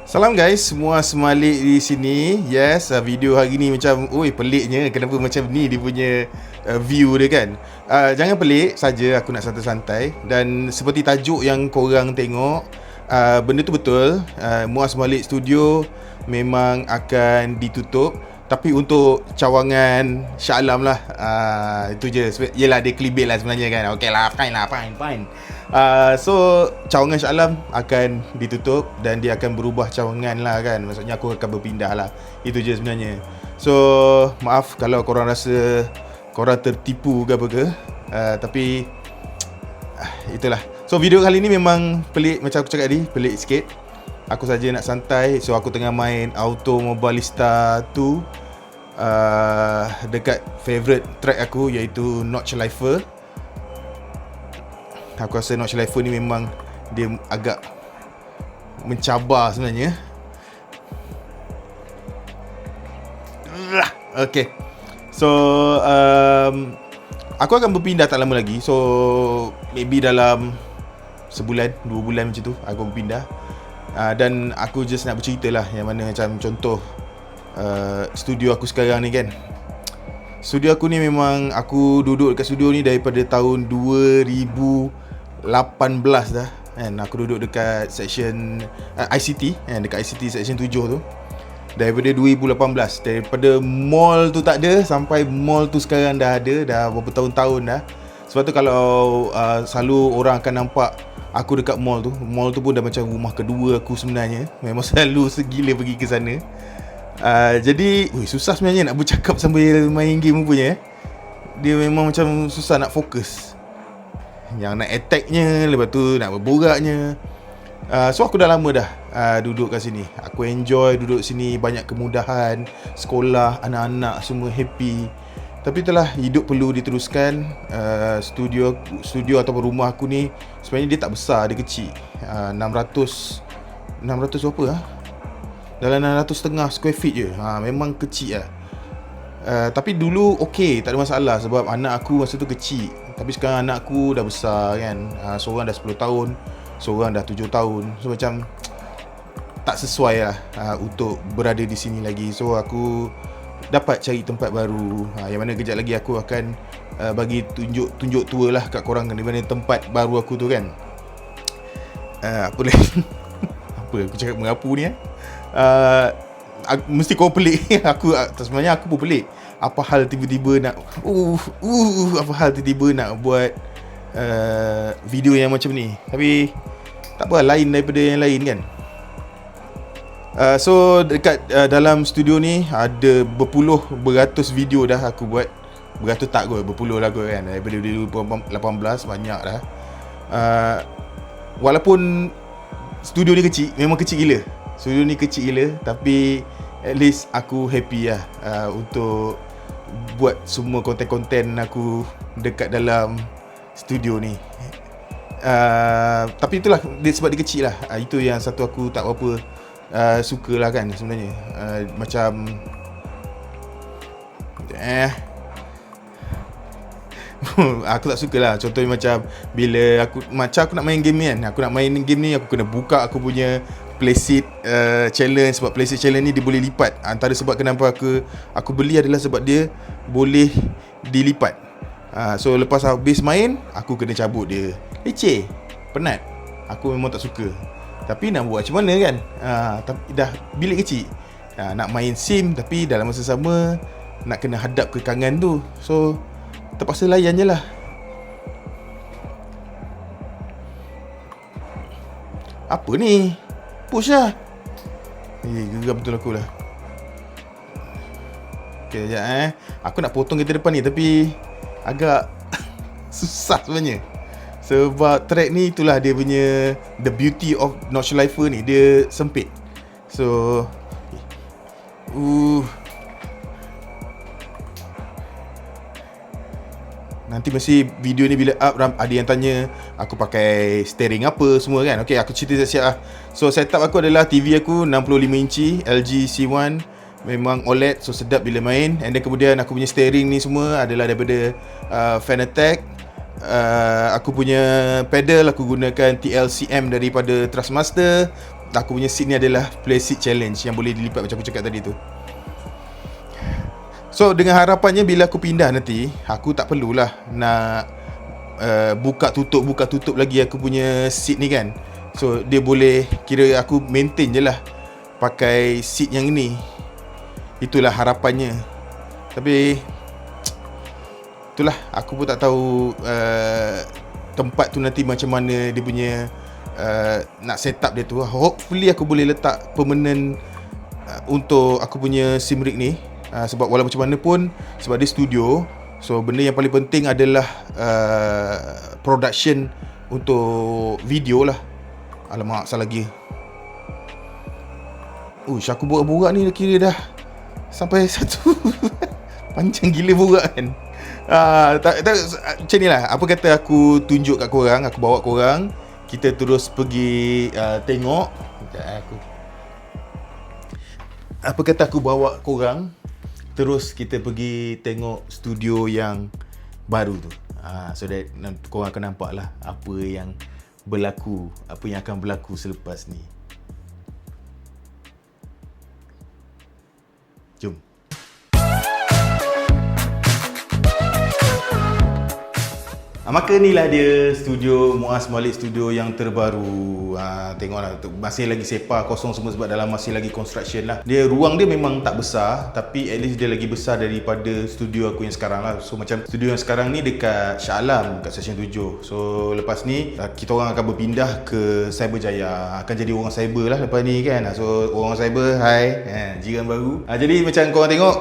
Salam guys, semua semalik di sini. Yes, video hari ni macam, oi peliknya. Kenapa macam ni dia punya view dia kan. Jangan pelik saja, aku nak santai-santai. Dan seperti tajuk yang korang tengok, benda tu betul. Muaz Malik Studio memang akan ditutup. Tapi untuk cawangan Shah Alam lah, itu je. Yelah, dia clickbait lah sebenarnya kan. Okay lah, fine. So cawangan Shah Alam akan ditutup dan dia akan berubah cawangan lah kan. Maksudnya aku akan berpindah lah. Itu je sebenarnya. So maaf kalau korang rasa korang tertipu ke apa ke, tapi itulah. So video kali ni memang pelik. Macam aku cakap tadi, pelik sikit. Aku saja nak santai. So aku tengah main Automobilista 2, dekat favourite track aku iaitu Notch Lifer. Aku rasa Notch Lifer ni memang dia agak mencabar sebenarnya. Okay. So aku akan berpindah tak lama lagi. So maybe dalam sebulan, 2 bulan macam tu aku berpindah. Dan aku just nak bercerita lah yang mana macam contoh studio aku sekarang ni kan. Studio aku ni memang aku duduk dekat studio ni daripada tahun 2018 dah kan. Aku duduk dekat section ICT kan, dekat ICT section 7 tu daripada 2018. Daripada mall tu tak ada sampai mall tu sekarang dah ada, dah berapa tahun-tahun dah. Sebab tu kalau selalu orang akan nampak aku dekat mall tu pun dah macam rumah kedua aku sebenarnya. Memang selalu segila pergi ke sana. Jadi susah sebenarnya nak bercakap sambil main game punya. Dia memang macam susah nak fokus. Yang nak attacknya, lepas tu nak berboraknya. So aku dah lama dah duduk kat sini. Aku enjoy duduk sini, banyak kemudahan, sekolah, anak-anak semua happy. Tapi itulah, hidup perlu diteruskan. Studio ataupun rumah aku ni sebenarnya dia tak besar, dia kecil. 600 berapa lah? Dalam 600.5 square feet je. Memang kecil lah. Tapi dulu okey, tak ada masalah sebab anak aku masa tu kecil. Tapi sekarang anak aku dah besar kan. Seorang dah 10 tahun, seorang dah 7 tahun. So macam tak sesuai lah untuk berada di sini lagi. So aku dapat cari tempat baru, yang mana kejap lagi aku akan bagi tunjuk tour lah kat korang di mana tempat baru aku tu kan. Apa lagi apa aku cakap mengapu ni mesti kau pelik. Sebenarnya aku pun pelik. Apa hal tiba-tiba nak apa hal tiba-tiba nak buat video yang macam ni. Tapi tak apa, lain daripada yang lain kan. So dekat dalam studio ni ada beratus video dah aku buat. Beratus tak kot, berpuluh lah kot kan. Daripada 2018 banyak dah. Walaupun studio ni kecil, memang kecil gila. Studio ni kecil gila, tapi at least aku happy lah untuk buat semua konten-konten aku dekat dalam studio ni. Tapi itulah, sebab dia kecil lah. Itu yang satu aku tak berapa suka lah kan sebenarnya. Macam aku tak suka lah. Contohnya macam bila aku nak main game ni kan, aku nak main game ni, aku kena buka aku punya playseat challenge. Sebab playseat challenge ni dia boleh lipat. Antara sebab kenapa aku beli adalah sebab dia boleh dilipat. So lepas habis main, aku kena cabut dia. Leceh, penat. Aku memang tak suka. Tapi nak buat macam mana kan. Tapi dah bilik kecil, nak main sim tapi dalam masa sama nak kena hadap ke kangan tu. So terpaksa layan je lah. Apa ni? Push lah. Geram betul aku lah. Okay, sekejap aku nak potong kereta depan ni, tapi agak susah sebenarnya. Sebab track ni, itulah dia punya the beauty of Notch Lifer ni, dia sempit. So nanti mesti video ni bila up, ada yang tanya aku pakai steering apa semua kan. Okay, aku cerita siap-siap lah. So setup aku adalah TV aku 65 inci LG C1, memang OLED, so sedap bila main. And then kemudian aku punya steering ni semua adalah daripada Fanatec. Aku punya pedal aku gunakan TLCM daripada Trustmaster. aku punya seat ni adalah play seat challenge yang boleh dilipat macam aku cakap tadi tu. So dengan harapannya bila aku pindah nanti, aku tak perlulah nak buka tutup lagi aku punya seat ni kan. So dia boleh, kira aku maintain je lah pakai seat yang ni. Itulah harapannya. Tapi itulah, aku pun tak tahu tempat tu nanti macam mana dia punya nak set up dia tu. Hopefully aku boleh letak permanent untuk aku punya sim rig ni. Sebab walau macam mana pun, sebab dia studio, so benda yang paling penting adalah production untuk video lah. Alamak, salah lagi. Aku borak-borak ni kira dah sampai satu panjang gila borak kan. Macam ni lah. Apa kata aku tunjuk kat korang, aku bawa korang, kita terus pergi tengok. Apa kata aku bawa korang, terus kita pergi tengok studio yang baru tu. So that korang akan nampak lah apa yang berlaku, apa yang akan berlaku selepas ni. Jom. Maka inilah dia studio Muaz Malik, studio yang terbaru. Tengoklah, masih lagi sepa kosong semua sebab dalam masih lagi construction lah. Ruang dia memang tak besar, tapi at least dia lagi besar daripada studio aku yang sekarang lah. So macam studio yang sekarang ni dekat Shah Alam, kat Seksyen 7. So lepas ni kita orang akan berpindah ke Cyberjaya. Akan jadi orang cyber lah lepas ni kan. So orang cyber, hai, jiran baru. Jadi macam korang tengok,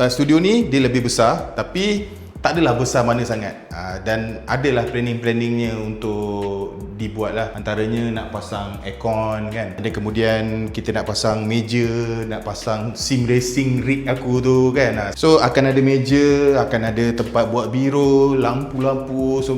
studio ni dia lebih besar, tapi tak adalah besar mana sangat. Dan adalah planning-planningnya untuk dibuat lah. Antaranya nak pasang aircon kan. Ada kemudian kita nak pasang meja, nak pasang sim racing rig aku tu kan. So akan ada meja, akan ada tempat buat biro, lampu-lampu. So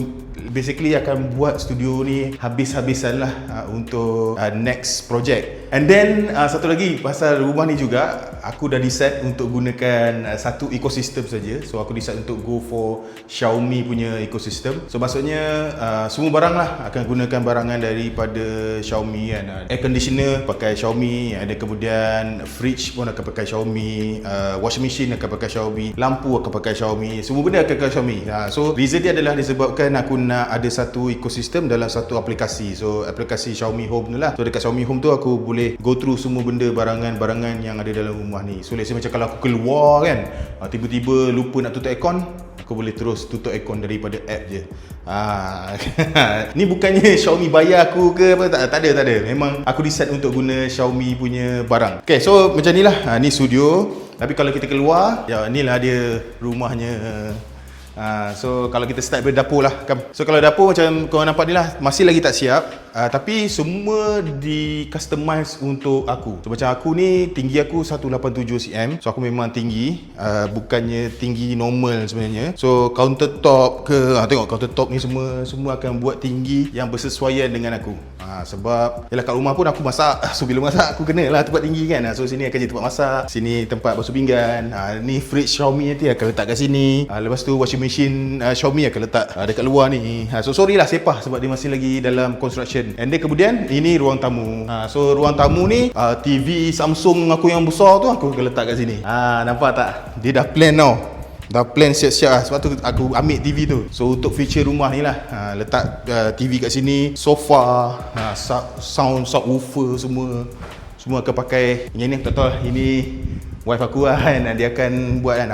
basically akan buat studio ni habis-habisan lah untuk next project. And then satu lagi pasal rumah ni juga, aku dah decide untuk gunakan satu ekosistem saja. So aku decide untuk go for Xiaomi punya ekosistem. So maksudnya semua barang lah akan gunakan barangan daripada Xiaomi kan. Air conditioner pakai Xiaomi, ada kemudian fridge pun akan pakai Xiaomi, washing machine akan pakai Xiaomi, lampu akan pakai Xiaomi, semua benda akan pakai Xiaomi. So reason dia adalah disebabkan aku nak ada satu ekosistem dalam satu aplikasi. So aplikasi Xiaomi Home tu lah. So dekat Xiaomi Home tu aku boleh go through semua benda barangan-barangan yang ada dalam rumah ni. So let's say macam kalau aku keluar kan, tiba-tiba lupa nak tutup aircon, aku boleh terus tutup aircon daripada app je. Ni bukannya Xiaomi bayar aku ke apa, tak ada. Memang aku decide untuk guna Xiaomi punya barang. Okay, so macam ni lah. Ni studio. Tapi kalau kita keluar, ya inilah dia rumahnya. So kalau kita start dari dapur lah kan. So kalau dapur macam korang nampak ni lah, masih lagi tak siap, tapi semua di customize untuk aku. So macam aku ni, tinggi aku 187 cm. So aku memang tinggi, bukannya tinggi normal sebenarnya. So countertop ke, tengok countertop ni semua akan buat tinggi yang bersesuaian dengan aku. Sebab yalah kat rumah pun aku masak. So bila masak aku kena lah tempat tinggi kan. So sini akan jadi tempat masak, sini tempat basuh pinggan, ni fridge Xiaomi nanti akan letak kat sini. Lepas tu washing machine Xiaomi akan letak dekat luar ni. So sorry lah sepah sebab dia masih lagi dalam construction. And then kemudian ini ruang tamu. So ruang tamu ni TV Samsung aku yang besar tu aku akan letak kat sini. Nampak tak? Dia dah plan tau. Dah plan siap-siap lah. Sebab tu aku ambil TV tu. So untuk feature rumah ni lah, letak TV kat sini, sofa, sound subwoofer, semua akan pakai. Yang ni aku tak tahu lah, ini wife aku lah kan, dia akan buat kan.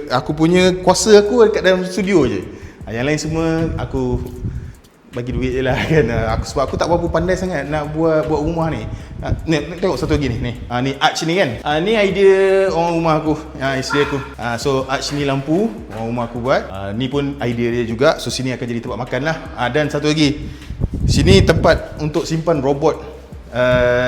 Aku punya kuasa aku dekat dalam studio je. Yang lain semua aku bagi duit je lah kan. Sebab aku tak berapa pandai sangat nak buat rumah ni. Ni tengok satu lagi ni. Ni arch ni kan. Ni idea orang rumah aku, isteri aku. So arch ni lampu orang rumah aku buat. Ni pun idea dia juga. So sini akan jadi tempat makan lah. Dan satu lagi, sini tempat untuk simpan robot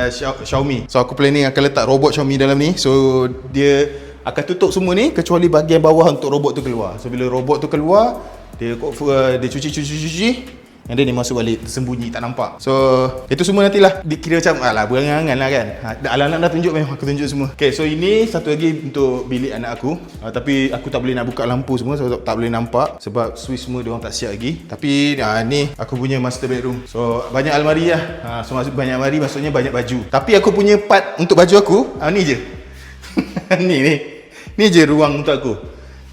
Xiaomi. So aku planning akan letak robot Xiaomi dalam ni. So dia akan tutup semua ni kecuali bahagian bawah untuk robot tu keluar. So bila robot tu keluar, dia cuci, And then dia masuk balik, tersembunyi, tak nampak. So itu semua nantilah dikira macam alah berangan-angan lah kan. Alang-alang dah tunjuk, memang aku tunjuk semua. Okay, so ini satu lagi untuk bilik anak aku. Tapi aku tak boleh nak buka lampu semua, sebab tak boleh nampak, sebab switch semua diorang tak siap lagi. Tapi ni aku punya master bedroom. So banyak almari lah. So maksud banyak almari maksudnya banyak baju. Tapi aku punya part untuk baju aku ni je. Ni je ruang untuk aku.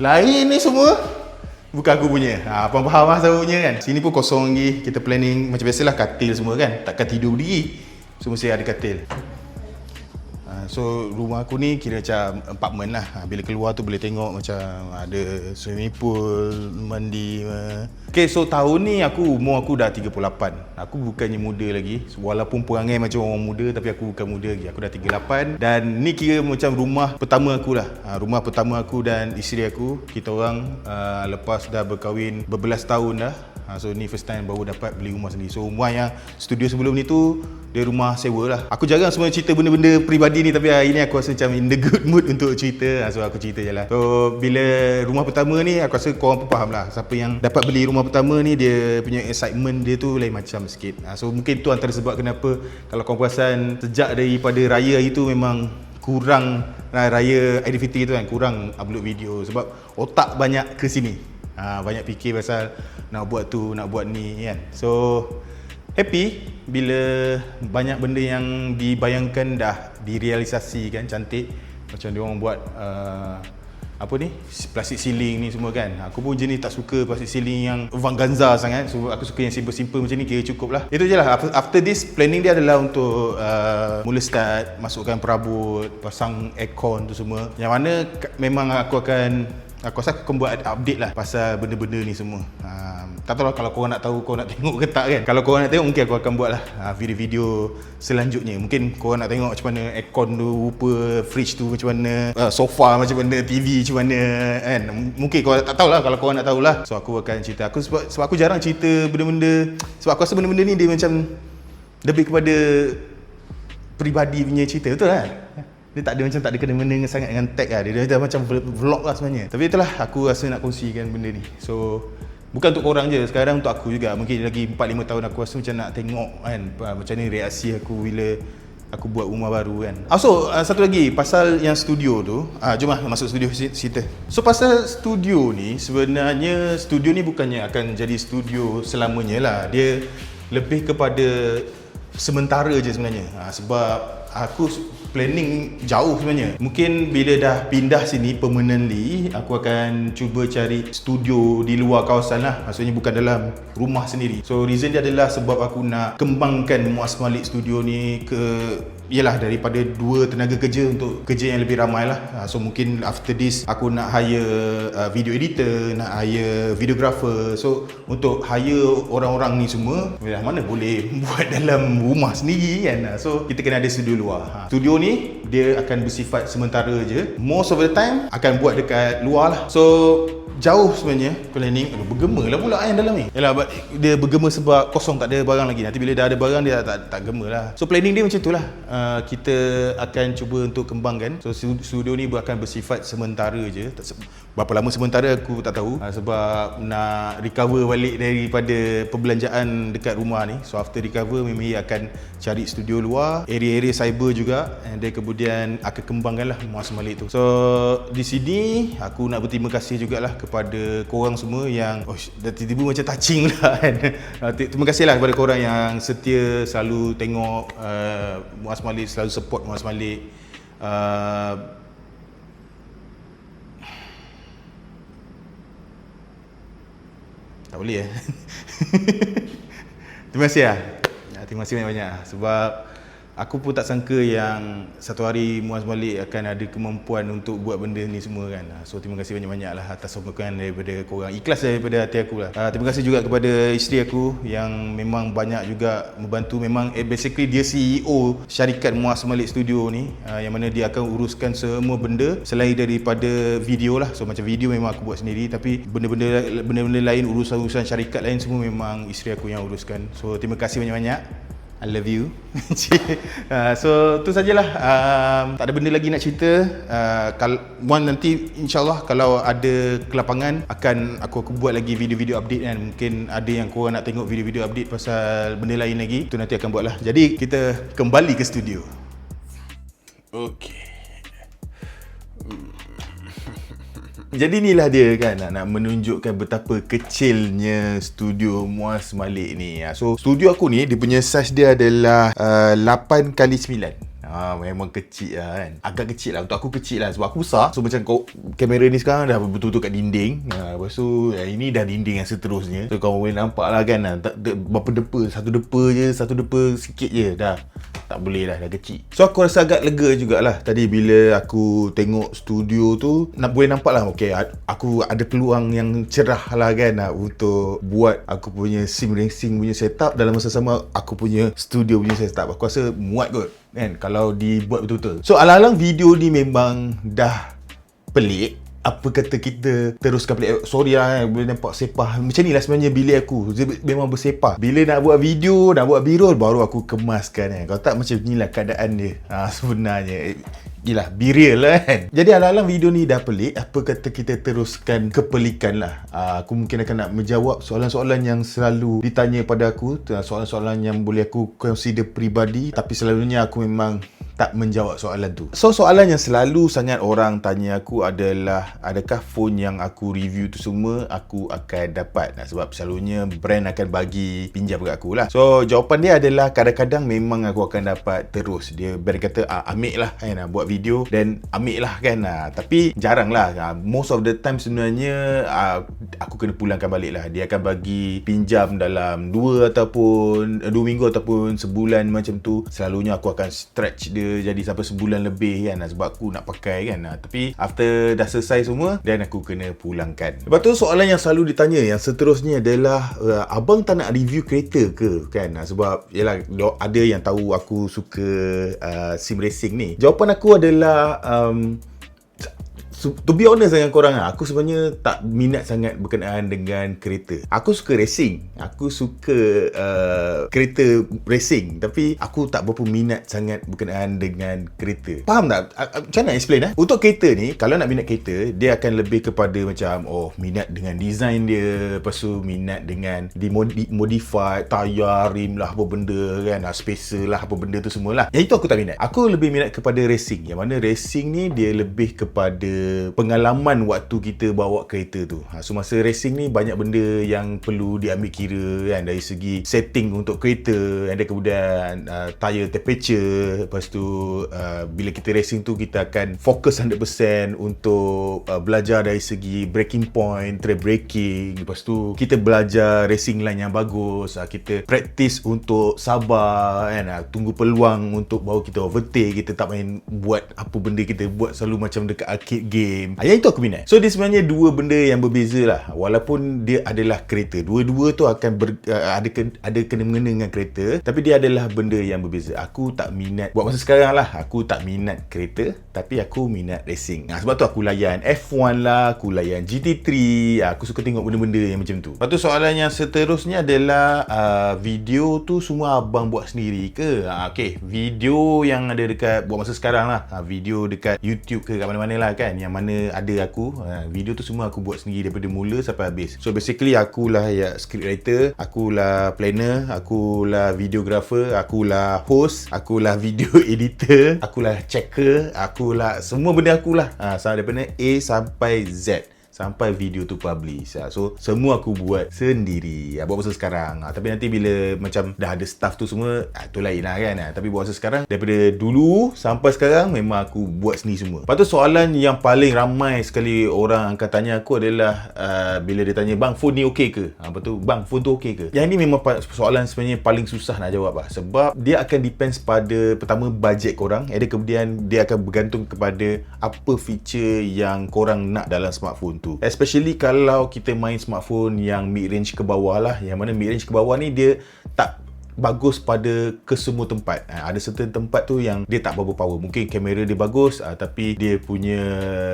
Lain ni semua bukan aku punya. Faham lah saya punya kan. Sini pun kosong lagi. Kita planning macam biasalah, katil semua kan. Takkan tidur berdiri. So mesti ada katil. So rumah aku ni kira macam apartment lah. Bila keluar tu boleh tengok macam ada swimming pool, mandi. Okay, so tahun ni umur aku dah 38. Aku bukannya muda lagi. Walaupun perangai macam orang muda, tapi aku bukan muda lagi. Aku dah 38. Dan ni kira macam rumah pertama aku lah. Rumah pertama aku dan isteri aku. Kita orang lepas dah berkahwin berbelas tahun dah. So ni first time baru dapat beli rumah sendiri. So rumah yang studio sebelum ni tu dia rumah sewa lah. Aku jarang sebenarnya cerita benda-benda peribadi ni, tapi hari ni aku rasa macam in the good mood untuk cerita. So aku cerita je lah. So bila rumah pertama ni, aku rasa korang pun faham lah. Siapa yang dapat beli rumah pertama ni, dia punya excitement dia tu lain macam sikit. So mungkin tu antara sebab kenapa kalau korang perasan sejak daripada raya hari tu memang kurang raya aktiviti tu kan, kurang upload video. Sebab otak banyak ke sini. Banyak fikir pasal nak buat tu, nak buat ni kan. So happy bila banyak benda yang dibayangkan dah direalisasikan cantik. Macam dia orang buat apa ni, plastik ceiling ni semua kan. Aku pun jenis tak suka plastik ceiling yang vanganza sangat. So aku suka yang simple-simple macam ni, kira cukup lah. Itu je lah. After this, planning dia adalah untuk mula start masukkan perabot, pasang aircon tu semua. Yang mana memang aku rasa aku akan buat update lah pasal benda-benda ni semua. Tak tahu lah kalau korang nak tahu, korang nak tengok ke tak kan. Kalau korang nak tengok, mungkin aku akan buat lah video-video selanjutnya. Mungkin korang nak tengok macam mana aircon tu rupa, fridge tu macam mana, sofa macam mana, TV macam mana kan. Mungkin korang tak tahulah. Kalau korang nak tahulah, so aku akan cerita. Sebab aku jarang cerita benda-benda. Sebab aku rasa benda-benda ni dia macam lebih kepada peribadi punya cerita, betul kan? Dia tak ada kena-mena sangat dengan tag lah. Dia macam vlog lah sebenarnya. Tapi itulah aku rasa nak kongsikan benda ni. So bukan untuk korang je, sekarang untuk aku juga. Mungkin lagi 4-5 tahun aku rasa macam nak tengok kan macam ni reaksi aku bila aku buat rumah baru kan. So satu lagi pasal yang studio tu. Jom lah masuk studio cerita. So pasal studio ni, sebenarnya studio ni bukannya akan jadi studio selamanya lah. Dia lebih kepada sementara je sebenarnya. Sebab aku planning jauh sebenarnya. Mungkin bila dah pindah sini permanently, aku akan cuba cari studio di luar kawasan lah. Maksudnya bukan dalam rumah sendiri. So reason dia adalah sebab aku nak kembangkan Muaz Malik Studio ni ke, ialah daripada 2 tenaga kerja untuk kerja yang lebih ramai lah. So mungkin after this aku nak hire video editor, nak hire videographer. So untuk hire orang-orang ni semua, mana boleh buat dalam rumah sendiri kan. So kita kena ada studio luar. Studio ni dia akan bersifat sementara je. Most of the time akan buat dekat luar lah. So jauh sebenarnya planning. Bergema lah pula yang dalam ni. Yalah, dia bergema sebab kosong, tak ada barang lagi. Nanti bila dah ada barang dia tak gema lah. So planning dia macam tu lah. Kita akan cuba untuk kembangkan. So studio ni akan bersifat sementara je. Berapa lama sementara aku tak tahu. Sebab nak recover balik daripada perbelanjaan dekat rumah ni. So after recover memang akan cari studio luar, area-area cyber juga. And then kemudian akan kembangkan lah Muaz Malik tu. So di sini aku nak berterima kasih jugalah kepada korang semua yang dah tiba-tiba macam touching lah kan. Terima kasih lah kepada korang yang setia selalu tengok Muaz Malik, selalu support Muaz Malik. Tak boleh Terima kasih lah. Terima kasih banyak-banyak. Sebab aku pun tak sangka yang satu hari Muaz Malik akan ada kemampuan untuk buat benda ni semua kan. So terima kasih banyak-banyak lah atas sokongan daripada korang. Ikhlas daripada hati aku lah. Terima kasih juga kepada isteri aku yang memang banyak juga membantu. Memang basically dia CEO syarikat Muaz Malik Studio ni, yang mana dia akan uruskan semua benda selain daripada video lah. So macam video memang aku buat sendiri, tapi benda-benda lain, urusan-urusan syarikat lain semua memang isteri aku yang uruskan. So terima kasih banyak-banyak. I love you. So tu sajalah. Tak ada benda lagi nak cerita. Nanti insyaAllah kalau ada kelapangan aku buat lagi video-video update kan. Mungkin ada yang korang nak tengok video-video update pasal benda lain lagi. Tu nanti akan buat lah. Jadi kita kembali ke studio. Okay. Jadi inilah dia kan, nak menunjukkan betapa kecilnya studio Muaz Malik ni. So studio aku ni, dia punya size dia adalah 8x9. Memang kecil lah kan. Agak kecil lah. Untuk aku kecil lah. Sebab aku besar. So macam kamera ni sekarang dah betul-betul kat dinding. Lepas tu ini dah dinding yang seterusnya. So kau boleh nampak lah kan. Berapa depa. Satu depa sikit je. Dah tak boleh dah kecil. So aku rasa agak lega jugalah tadi bila aku tengok studio tu. Boleh nampak lah. Okay, aku ada peluang yang cerah lah kan, untuk buat aku punya sim racing punya setup. Dalam masa sama aku punya studio punya setup. Aku rasa muat kot kan kalau dibuat betul-betul. So alang-alang video ni memang dah pelik. Apa kata kita teruskan pelik. Sorry lah boleh nampak sepah. Macam ni lah sebenarnya bilik aku. Dia memang bersepah. Bila nak buat video, nak buat B-roll, baru aku kemaskan kan. Kalau tak macam ni lah keadaan dia sebenarnya. Gila, be real lah kan. Jadi alang-alang video ni dah pelik. Apa kata kita teruskan kepelikan lah. Aku mungkin akan nak menjawab soalan-soalan yang selalu ditanya pada aku. Soalan-soalan yang boleh aku consider peribadi. Tapi selalunya aku memang tak menjawab soalan tu. So soalan yang selalu sangat orang tanya aku adalah, adakah phone yang aku review tu semua aku akan dapat? Sebab selalunya brand akan bagi pinjam kat aku lah. So jawapan dia adalah kadang-kadang memang aku akan dapat terus. Dia brand kata ambil lah kan, buat video dan ambil lah kan. Tapi jarang lah. Most of the time sebenarnya aku kena pulangkan balik lah. Dia akan bagi pinjam dalam 2 minggu ataupun sebulan macam tu. Selalunya aku akan stretch dia jadi sampai sebulan lebih kan, sebab aku nak pakai kan. Tapi after dah selesai semua, dan aku kena pulangkan. Lepas tu soalan yang selalu ditanya yang seterusnya adalah, abang tak nak review kereta ke kan? Sebab yalah, ada yang tahu aku suka sim racing ni. Jawapan aku adalah to be honest dengan korang, aku sebenarnya tak minat sangat berkenaan dengan kereta. Aku suka racing, aku suka kereta racing, tapi aku tak berapa minat sangat berkenaan dengan kereta. Faham tak? Macam mana explain Untuk kereta ni, kalau nak minat kereta, dia akan lebih kepada macam minat dengan design dia, lepas tu minat dengan modify tayar, rim lah, apa benda kan, spacer lah, apa benda tu semualah. Yang itu aku tak minat. Aku lebih minat kepada racing. Yang mana racing ni dia lebih kepada pengalaman waktu kita bawa kereta tu. So masa racing ni banyak benda yang perlu diambil kira kan, dari segi setting untuk kereta, dan kemudian tire temperature. Lepas tu bila kita racing tu, kita akan fokus 100% untuk belajar dari segi braking point, trap braking. Lepas tu kita belajar racing line yang bagus. Kita practice untuk sabar kan, tunggu peluang untuk baru kita overtake. Kita tak main buat apa benda kita buat selalu macam dekat arcade game. Yang itu aku minat. So dia sebenarnya dua benda yang berbeza lah. Walaupun dia adalah kereta, dua-dua tu akan ada kena-mengena dengan kereta, tapi dia adalah benda yang berbeza. Aku tak minat, buat masa sekarang lah, aku tak minat kereta, tapi aku minat racing. Sebab tu aku layan F1 lah, aku layan GT3. Aku suka tengok benda-benda yang macam tu. Lepas tu soalan yang seterusnya adalah, video tu semua abang buat sendiri ke? Okay, video yang ada dekat, buat masa sekarang lah, video dekat YouTube ke kat mana-mana lah kan, yang mana ada aku, video tu semua aku buat sendiri daripada mula sampai habis. So basically akulah script writer, akulah planner, akulah videographer, akulah host, akulah video editor, akulah checker, akulah semua benda akulah. Daripada A sampai Z, sampai video tu publish. So semua aku buat sendiri, buat masa sekarang. Tapi nanti bila macam dah ada staff tu semua, tu lain lah kan. Tapi buat masa sekarang, daripada dulu sampai sekarang memang aku buat sendiri semua. Lepas tu soalan yang paling ramai sekali orang akan tanya aku adalah, bila dia tanya, bang phone ni okey ke? Lepas tu, bang phone tu okey ke? Yang ni memang soalan sebenarnya paling susah nak jawab lah. Sebab dia akan depends pada, pertama, budget korang, dan kemudian dia akan bergantung kepada apa feature yang korang nak dalam smartphone tu. Especially kalau kita main smartphone yang mid range ke bawah lah, yang mana mid range ke bawah ni dia tak bagus pada kesemua tempat. Ada certain tempat tu yang dia tak berapa power. Mungkin kamera dia bagus tapi dia punya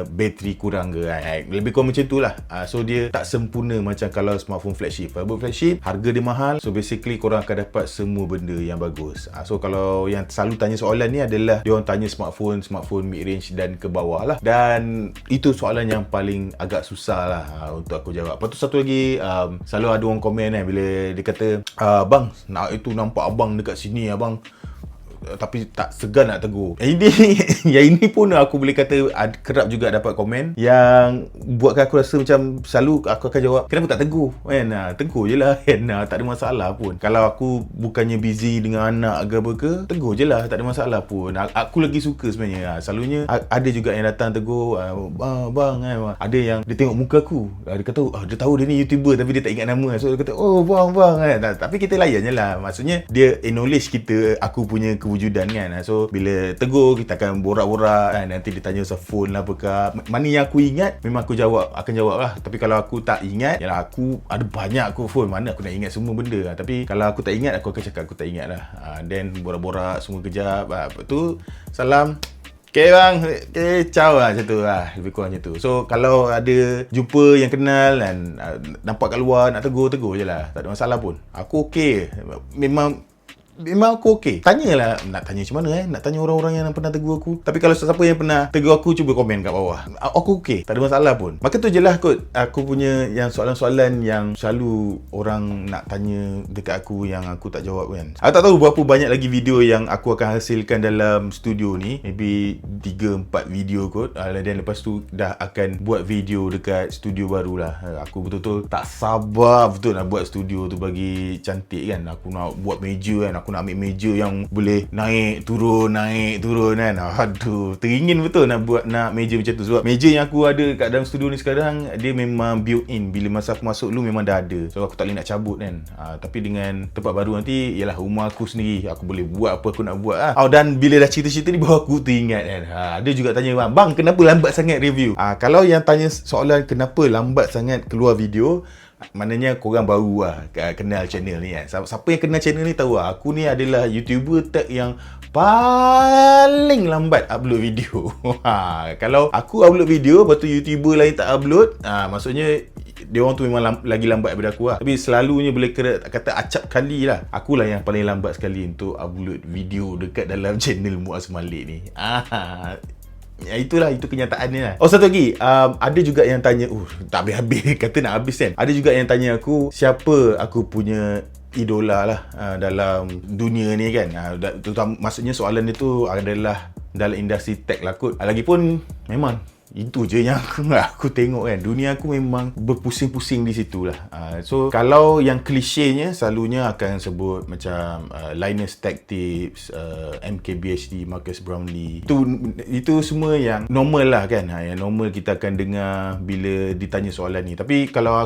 bateri kurang ke. Lebih kurang macam tu lah. So dia tak sempurna macam kalau smartphone flagship. Kalau flagship, harga dia mahal. So basically korang akan dapat semua benda yang bagus. So kalau yang selalu tanya soalan ni adalah dia orang tanya smartphone mid-range dan ke bawah lah. Dan itu soalan yang paling agak susah lah untuk aku jawab. Lepas tu satu lagi, selalu ada orang komen bila dia kata, bang, nak itu nampak abang dekat sini abang, tapi tak segan nak tegur. Yang ini pun aku boleh kata kerap juga dapat komen yang buatkan aku rasa macam selalu aku akan jawab, kenapa tak tegur kan? Tegur je lah kan, tak ada masalah pun. Kalau aku bukannya busy dengan anak ke apa ke, tegur je lah, tak ada masalah pun. Aku lagi suka sebenarnya. Selalunya ada juga yang datang tegur, bang kan. Ada yang dia tengok muka aku, dia kata dia tahu dia ni YouTuber tapi dia tak ingat nama. So dia kata, oh bang kan. Tapi kita layan je lah. Maksudnya dia acknowledge kita, aku punya kewujudan kan. So bila tegur kita akan borak-borak kan, nanti dia tanya pasal phone lah apakah. Mana yang aku ingat memang aku akan jawab lah. Tapi kalau aku tak ingat, yalah aku ada banyak aku phone, mana aku nak ingat semua benda. Tapi kalau aku tak ingat, aku akan cakap aku tak ingat lah. Then borak-borak semua kejap. Lepas tu salam, okay bang, okay, ciao lah, macam tu lah, lebih kurang macam tu. So kalau ada jumpa yang kenal dan nampak kat luar nak tegur je lah, tak ada masalah pun. Aku okay, memang aku okey. Tanyalah, nak tanya macam mana nak tanya orang-orang yang pernah tegur aku. Tapi kalau siapa yang pernah tegur aku, cuba komen kat bawah. Aku okey, tak ada masalah pun. Maka tu je lah kot, aku punya yang soalan-soalan yang selalu orang nak tanya dekat aku yang aku tak jawab kan. Aku tak tahu berapa banyak lagi video yang aku akan hasilkan dalam studio ni. Maybe 3-4 video kot. Dan lepas tu dah akan buat video dekat studio baru lah. Aku betul-betul tak sabar betul nak buat studio tu bagi cantik kan. Aku nak buat meja kan. Aku nak ambil meja yang boleh naik turun kan. Aduh, teringin betul nak meja macam tu. Sebab meja yang aku ada kat dalam studio ni sekarang, dia memang built in. Bila masa aku masuk dulu memang dah ada. So aku tak boleh nak cabut kan. Tapi dengan tempat baru nanti, ialah rumah aku sendiri, aku boleh buat apa aku nak buat lah. Dan bila dah cerita-cerita ni, baru aku teringat kan. Ada juga tanya, bang kenapa lambat sangat review? Kalau yang tanya soalan kenapa lambat sangat keluar video, maknanya korang baru lah kenal channel ni kan. Siapa yang kenal channel ni tahu lah, aku ni adalah YouTuber tag yang paling lambat upload video. Kalau aku upload video, lepas tu YouTuber lain tak upload, maksudnya dia orang tu memang lagi lambat daripada aku lah. Tapi selalunya boleh kata acap kali lah, akulah yang paling lambat sekali untuk upload video dekat dalam channel Muaz Malik ni. Itu kenyataannya lah. Satu lagi, ada juga yang tanya, tak habis-habis kata nak habis kan. Ada juga yang tanya aku, siapa aku punya idola lah dalam dunia ni kan. Maksudnya soalan dia tu adalah dalam industri tech lah kot. Lagipun memang itu je yang aku tengok kan. Dunia aku memang berpusing-pusing di situ lah. So kalau yang klisenya selalunya akan sebut macam Linus Tech Tips, MKBHD, Marcus Brownlee. Itu semua yang normal lah kan. Yang normal kita akan dengar bila ditanya soalan ni. Tapi kalau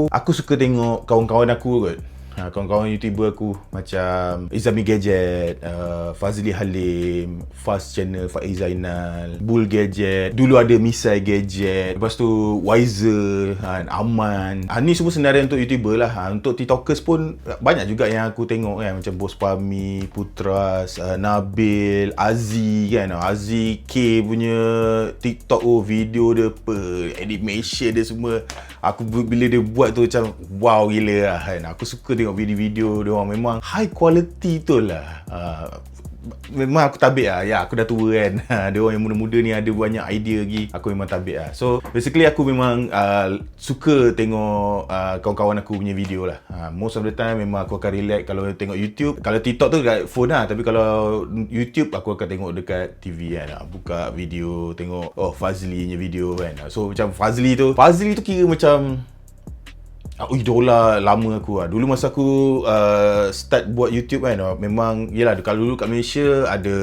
aku suka tengok kawan-kawan aku kot. Kawan-kawan YouTuber aku macam Izami Gadget, Fazli Halim, Fast Channel Faiz Zainal, Bull Gadget, dulu ada Misai Gadget, lepas tu Wiser, Aman. Ni semua senarai untuk YouTuber lah. Untuk TikTokers pun banyak juga yang aku tengok kan, macam Bos Pami, Putras, Nabil, Azzi kan. Azzi K punya TikTok, video dia animation dia semua, aku bila dia buat tu macam wow gila lah kan. Aku suka tengok video-video dia orang, memang high quality tu lah. Memang aku tabik lah. Ya, aku dah tua kan. Dia orang yang muda-muda ni ada banyak idea lagi. Aku memang tabik lah. So basically aku memang suka tengok kawan-kawan aku punya video lah. Most of the time memang aku akan relax kalau tengok YouTube. Kalau TikTok tu dekat phone lah. Tapi kalau YouTube aku akan tengok dekat TV kan. Buka video, tengok Fazli punya video kan. So macam Fazli tu kira macam idola lama aku lah. Dulu masa aku start buat YouTube kan, memang yelah, kalau dulu kat Malaysia ada,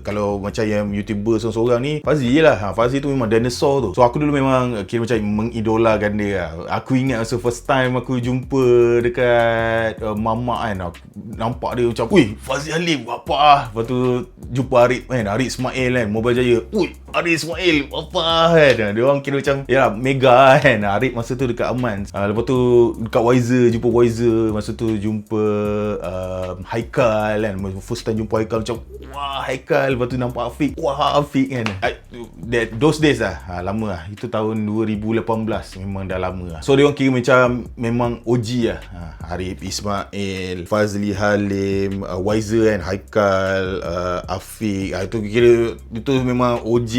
kalau macam yang YouTuber seorang-seorang ni, Fazli je lah. Fazli tu memang dinosaur tu. So aku dulu memang kira macam mengidolakan dia lah. Aku ingat masa first time aku jumpa dekat Mamak kan, aku nampak dia macam, Fazli Halim apa lah. Lepas tu jumpa Arif kan, Arif Ismail kan, Mobile Jaya, Arif Ismail apa kan. Dia orang kira macam yalah mega kan. Arif masa tu dekat Aman. Lepas tu dekat Wiser, jumpa Wiser. Masa tu jumpa Haikal kan. First time jumpa Haikal macam wah Haikal. Lepas tu nampak Afiq. Wah Afiq kan. Those days lah. Lama lah. Itu tahun 2018. Memang dah lama lah. So dia orang kira macam memang OG lah. Arif Ismail, Fazli Halim, Wiser kan, Haikal, Afiq. Itu kira itu memang OG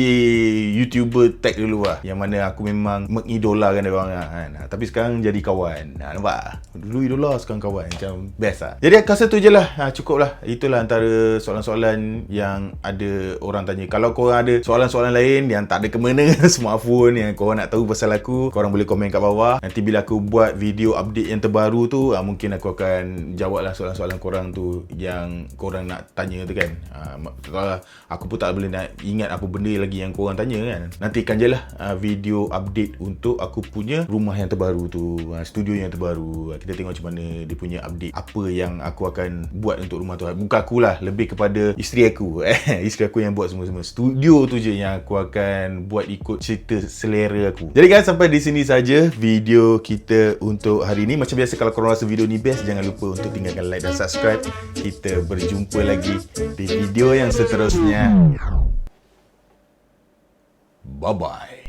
YouTuber tag dulu lah. Yang mana aku memang mengidolakan dia orang lah kan. Tapi sekarang jadi kawan. Nampak? Dulu idola, sekarang kawan. Macam best lah. Jadi aku rasa tu je lah. Cukup lah. Itulah antara soalan-soalan yang ada orang tanya. Kalau korang ada soalan-soalan lain yang tak ada kemana smartphone, yang korang nak tahu pasal aku, korang boleh komen kat bawah. Nanti bila aku buat video update yang terbaru tu, mungkin aku akan jawab lah soalan-soalan korang tu yang korang nak tanya tu kan. Aku pun tak boleh nak ingat apa benda lagi yang korang tanya kan. Nantikan je lah video update untuk aku punya rumah yang terbaru tu, studio yang terbaru. Kita tengok macam mana dia punya update, apa yang aku akan buat untuk rumah tu. Bukan aku lah, lebih kepada isteri aku. Isteri aku yang buat semua-semua. Studio tu je yang aku akan buat ikut cerita selera aku. Jadi guys, sampai di sini saja video kita untuk hari ni. Macam biasa, kalau korang rasa video ni best, jangan lupa untuk tinggalkan like dan subscribe. Kita berjumpa lagi di video yang seterusnya. Bye-bye.